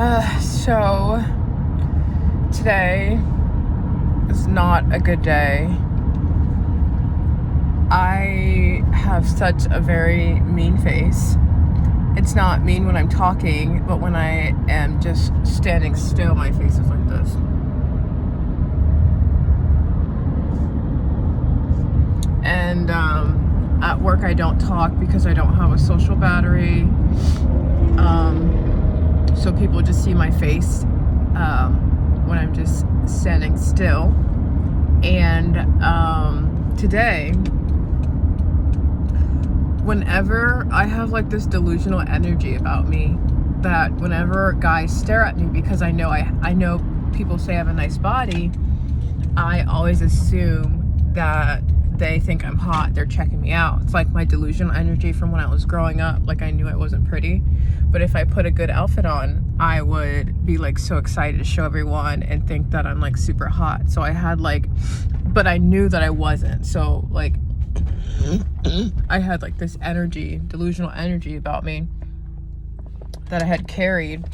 So today is not a good day. I have such a very mean face. It's not mean when I'm talking, but when I am just standing still, my face is like this. And at work, I don't talk because I don't have a social battery. So people just see my face when I'm just standing still. And today, whenever I have like this delusional energy about me, that whenever guys stare at me, because I know people say I have a nice body, I always assume that they think I'm hot. They're checking me out. It's like my delusional energy from when I was growing up. Like, I knew I wasn't pretty, but if I put a good outfit on, I would be like so excited to show everyone and think that I'm like super hot. So I had like, but I knew that I wasn't. So like, I had like this energy, delusional energy about me that I had carried,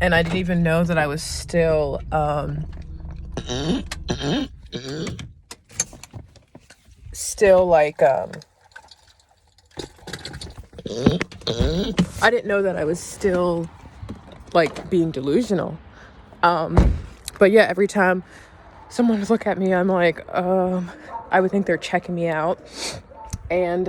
and I didn't even know that I was still like I didn't know that I was still like being delusional. But yeah, every time someone would look at me, I'm like, I would think they're checking me out. And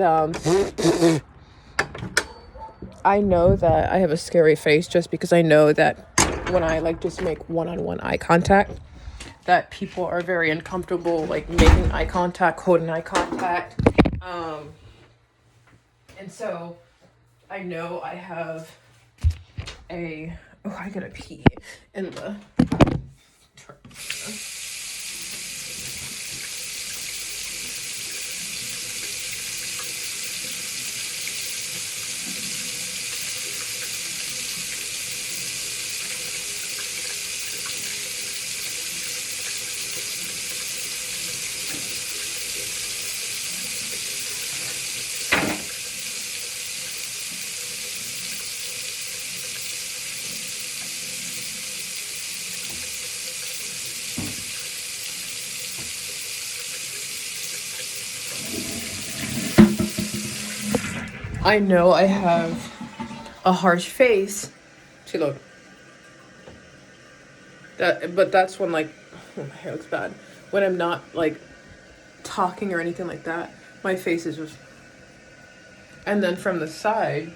I know that I have a scary face just because I know that when I like just make one-on-one eye contact, that people are very uncomfortable like making eye contact, holding eye contact. And so I know I have I gotta pee in the truck. I know I have a harsh face. See, look. But that's when like, oh, my hair looks bad. When I'm not like talking or anything like that, my face is just. And then from the side,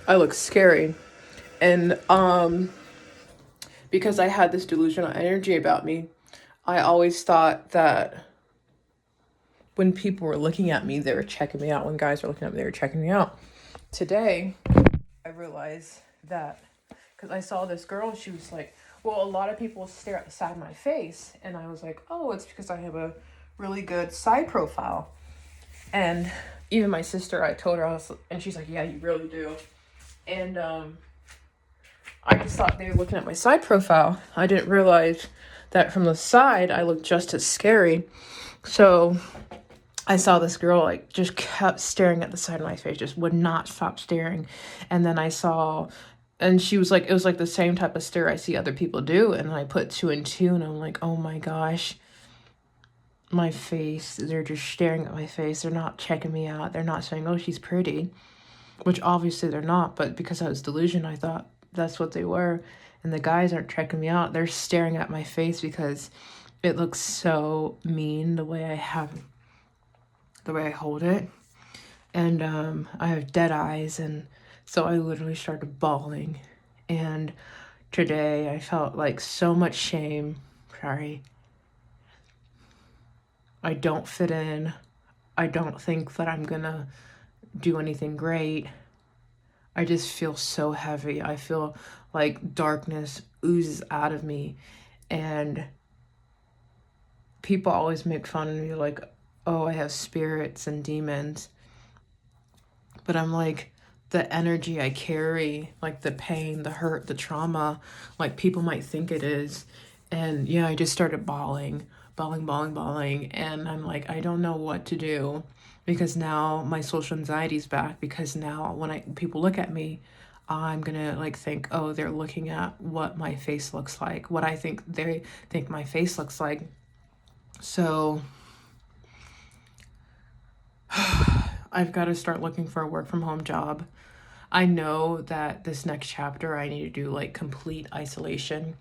I look scary. And because I had this delusional energy about me, I always thought that when people were looking at me, they were checking me out. When guys were looking at me, they were checking me out. Today, I realized that because I saw this girl, she was like, well, a lot of people stare at the side of my face. And I was like, oh, it's because I have a really good side profile. And even my sister, I told her, and she's like, yeah, you really do. And I just thought they were looking at my side profile. I didn't realize that from the side, I looked just as scary. So I saw this girl like just kept staring at the side of my face, just would not stop staring. And then I saw, and she was like, it was like the same type of stare I see other people do. And I put 2 and 2, and I'm like, oh my gosh, my face, they're just staring at my face. They're not checking me out. They're not saying, oh, she's pretty, which obviously they're not. But because I was delusional, I thought that's what they were. And the guys aren't checking me out. They're staring at my face because it looks so mean the way I hold it. And I have dead eyes, and so I literally started bawling. And today I felt like so much shame. Sorry. I don't fit in. I don't think that I'm gonna do anything great. I just feel so heavy. I feel like darkness oozes out of me. And people always make fun of me like, oh, I have spirits and demons. But I'm like, the energy I carry, like the pain, the hurt, the trauma, like people might think it is. And yeah, I just started bawling. bawling. And I'm like, I don't know what to do, because now my social anxiety's back, because now when people look at me, I'm gonna like think, oh, they're looking at what my face looks like, what I think they think my face looks like. So I've got to start looking for a work from home job. I know that this next chapter I need to do like complete isolation,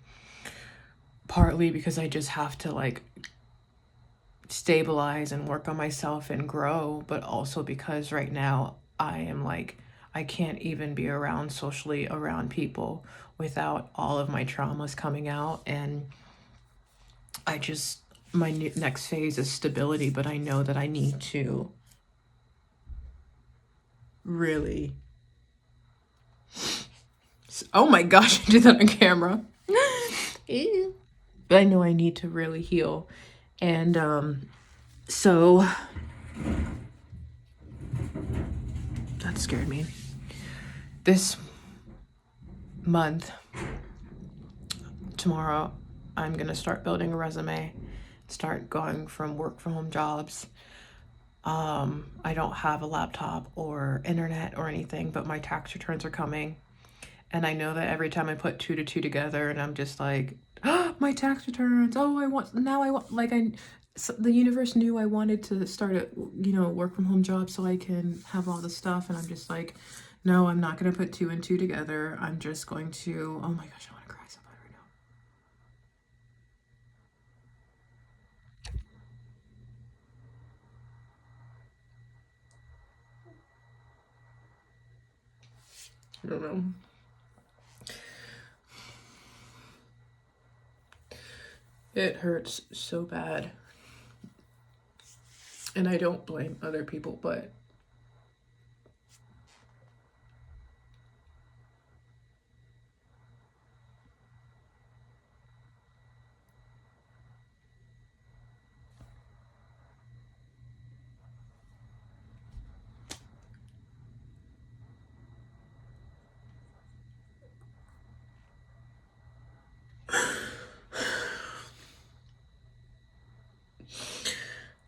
partly because I just have to like stabilize and work on myself and grow, but also because right now I am like, I can't even be around socially around people without all of my traumas coming out. And I just, my next phase is stability, but I know that I need to really, oh my gosh, I did that on camera. Ew. But I know I need to really heal. And so that scared me. This month, tomorrow, I'm gonna start building a resume, start going from work from home jobs. I don't have a laptop or internet or anything, but my tax returns are coming. And I know that every time I put 2 to 2 together and I'm just like, oh, my tax returns. Oh, I want, like, so the universe knew I wanted to start a, work from home job so I can have all the stuff. And I'm just like, no, I'm not going to put 2 and 2 together. I'm just going to, oh my gosh, I want to cry so bad right now. I don't know. It hurts so bad. And I don't blame other people, but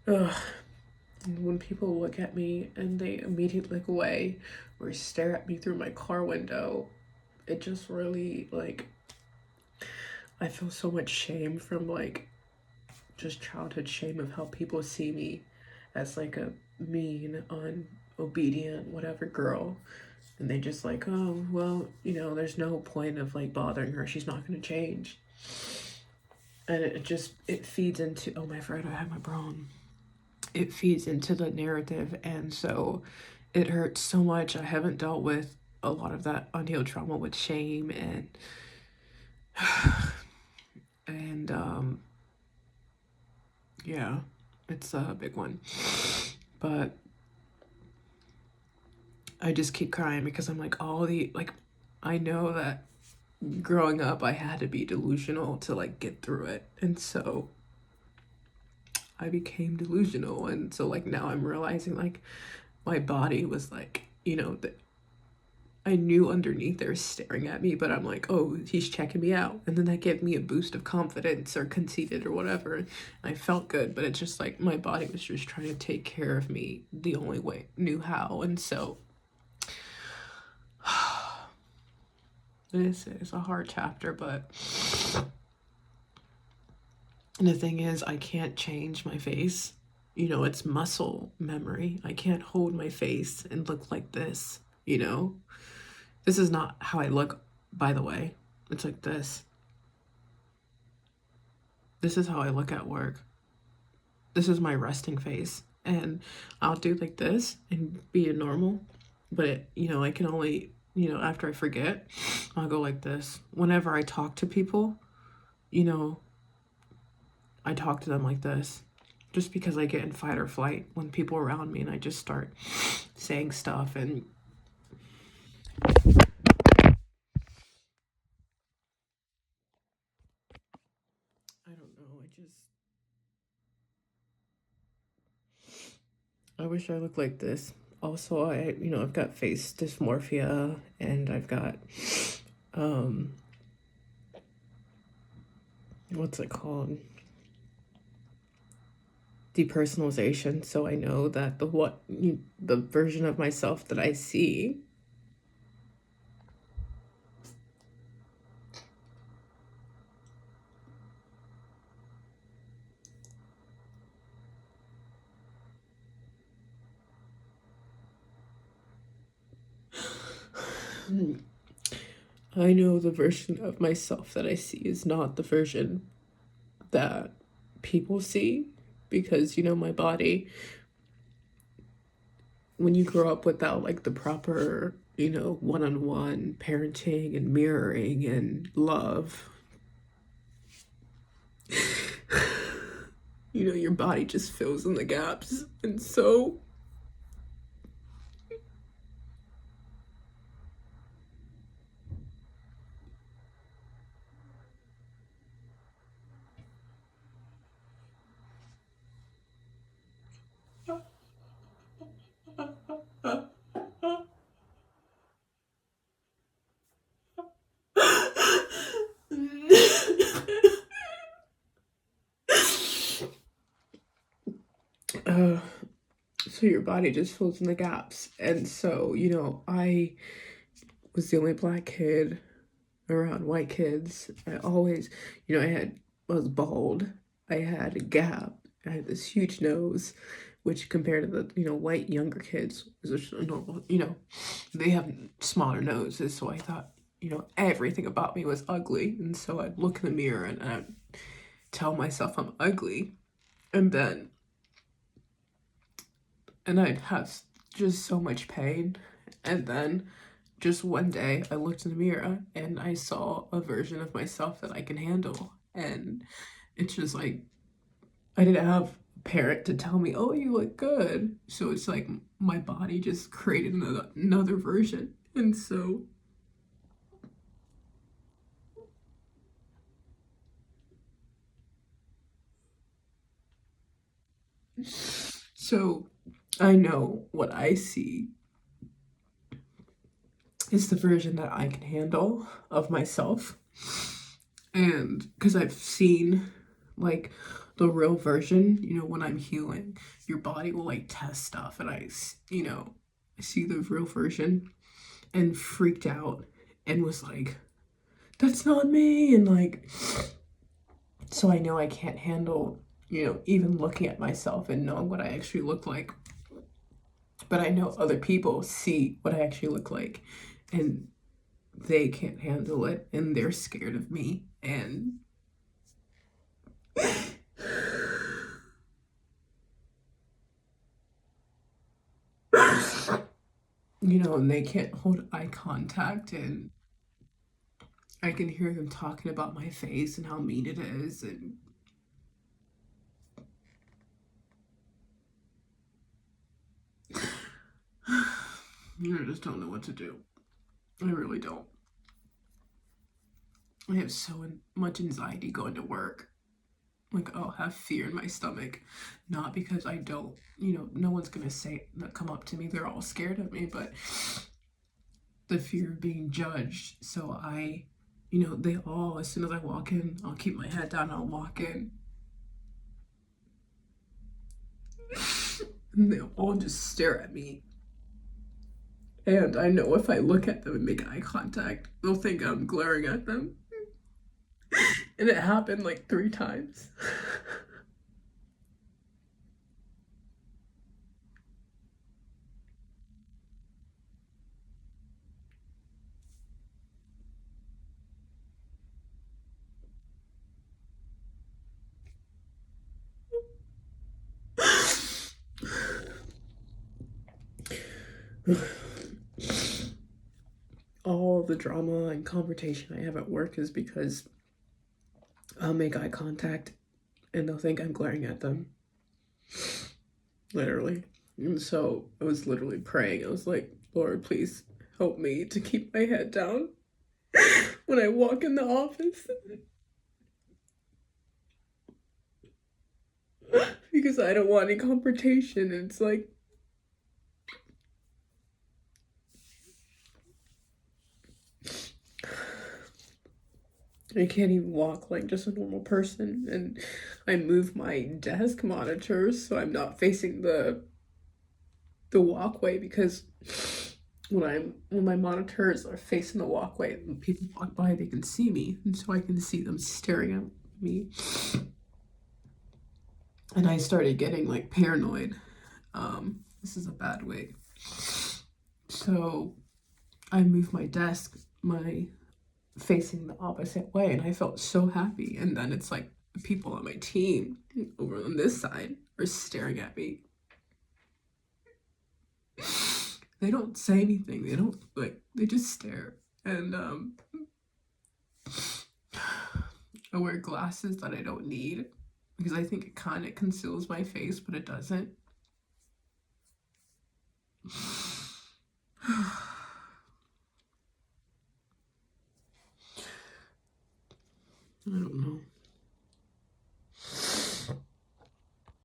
ugh. When people look at me and they immediately look away or stare at me through my car window, it just really, like, I feel so much shame from, like, just childhood shame of how people see me as, like, a mean, unobedient, whatever girl. And they just like, oh, well, there's no point of, like, bothering her. She's not going to change. And it feeds into, oh my God, I have my bra on. It feeds into the narrative, and so it hurts so much. I haven't dealt with a lot of that unhealed trauma with shame and yeah, it's a big one. But I just keep crying because I'm like, I know that growing up I had to be delusional to like get through it, and so I became delusional. And so like now I'm realizing like my body was like, that I knew underneath they were staring at me, but I'm like, oh, he's checking me out. And then that gave me a boost of confidence or conceited or whatever. And I felt good, but it's just like my body was just trying to take care of me the only way it knew how. And so this is a hard chapter, but and the thing is, I can't change my face. It's muscle memory. I can't hold my face and look like this, This is not how I look, by the way. It's like this. This is how I look at work. This is my resting face. And I'll do like this and be normal. But, I can only, after I forget, I'll go like this. Whenever I talk to people, I talk to them like this. Just because I get in fight or flight when people are around me and I just start saying stuff and I don't know. I wish I looked like this. Also, I've got face dysmorphia and I've got, what's it called? depersonalization, so I know that the version of myself that I see I know the version of myself that I see is not the version that people see, because my body, when you grow up without like the proper one-on-one parenting and mirroring and love, your body just fills in the gaps. And so so your body just fills in the gaps. And so I was the only black kid around white kids. I always, I was bald. I had a gap. I had this huge nose, which compared to the, white younger kids is just a normal, they have smaller noses. So I thought, everything about me was ugly. And so I'd look in the mirror and I'd tell myself I'm ugly. And I'd have just so much pain. And then just one day I looked in the mirror and I saw a version of myself that I can handle. And it's just like, I didn't have a parent to tell me, oh, you look good. So it's like my body just created another version. And so I know what I see is the version that I can handle of myself. And because I've seen like the real version, when I'm healing, your body will like test stuff. And I see the real version and freaked out and was like, that's not me. And like, so I know I can't handle, even looking at myself and knowing what I actually look like. But I know other people see what I actually look like and they can't handle it and they're scared of me. And and they can't hold eye contact, and I can hear them talking about my face and how mean it is, and I just don't know what to do. I really don't. I have so much anxiety going to work. Like, I'll have fear in my stomach. Not because I don't, no one's gonna come up to me. They're all scared of me, but the fear of being judged. So they all, as soon as I walk in, I'll keep my head down, I'll walk in. And they'll all just stare at me. And I know if I look at them and make eye contact, they'll think I'm glaring at them. And it happened like 3 times. All the drama and confrontation I have at work is because I'll make eye contact and they'll think I'm glaring at them. Literally. And so I was literally praying. I was like, Lord, please help me to keep my head down when I walk in the office. Because I don't want any confrontation. And it's like, I can't even walk like just a normal person. And I move my desk monitors so I'm not facing the walkway, because when my monitors are facing the walkway and people walk by, they can see me, and so I can see them staring at me. And I started getting like paranoid. This is a bad way. So I moved my desk, my facing the opposite way, and I felt so happy. And then it's like the people on my team over on this side are staring at me. They don't say anything. They don't like, they just stare. And I wear glasses that I don't need because I think it kind of conceals my face, but it doesn't. I don't know.